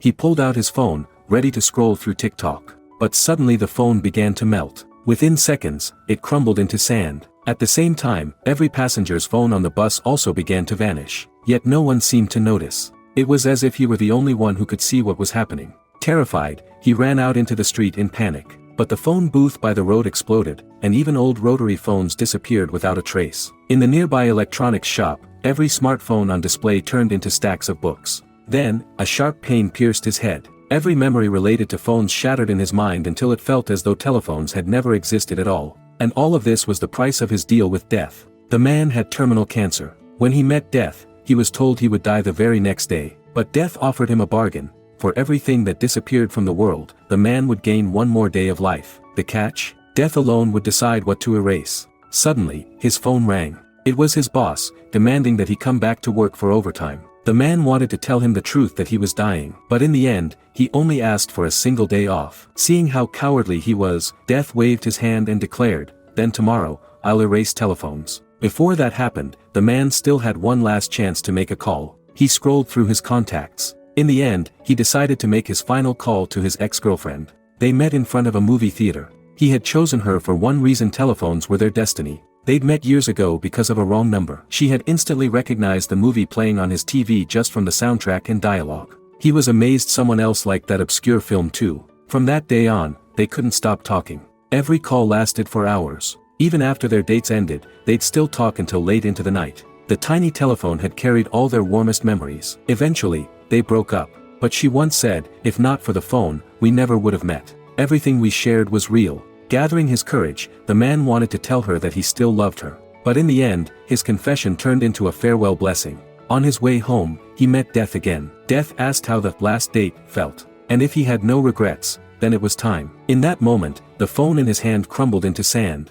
He pulled out his phone, ready to scroll through TikTok. But suddenly the phone began to melt. Within seconds, it crumbled into sand. At the same time, every passenger's phone on the bus also began to vanish. Yet no one seemed to notice. It was as if he were the only one who could see what was happening. Terrified, he ran out into the street in panic. But the phone booth by the road exploded, and even old rotary phones disappeared without a trace. In the nearby electronics shop, every smartphone on display turned into stacks of books. Then, a sharp pain pierced his head. Every memory related to phones shattered in his mind until it felt as though telephones had never existed at all. And all of this was the price of his deal with death. The man had terminal cancer. When he met death, he was told he would die the very next day. But death offered him a bargain. For everything that disappeared from the world, the man would gain one more day of life. The catch? Death alone would decide what to erase. Suddenly, his phone rang. It was his boss, demanding that he come back to work for overtime. The man wanted to tell him the truth that he was dying, but in the end, he only asked for a single day off. Seeing how cowardly he was, Death waved his hand and declared, "Then tomorrow, I'll erase telephones." Before that happened, the man still had one last chance to make a call. He scrolled through his contacts. In the end, he decided to make his final call to his ex-girlfriend. They met in front of a movie theater. He had chosen her for one reason: telephones were their destiny. They'd met years ago because of a wrong number. She had instantly recognized the movie playing on his TV just from the soundtrack and dialogue. He was amazed someone else liked that obscure film too. From that day on, they couldn't stop talking. Every call lasted for hours. Even after their dates ended, they'd still talk until late into the night. The tiny telephone had carried all their warmest memories. Eventually, they broke up. But she once said, "If not for the phone, we never would have met. Everything we shared was real." Gathering his courage, the man wanted to tell her that he still loved her. But in the end, his confession turned into a farewell blessing. On his way home, he met Death again. Death asked how the last date felt, and if he had no regrets, then it was time. In that moment, the phone in his hand crumbled into sand.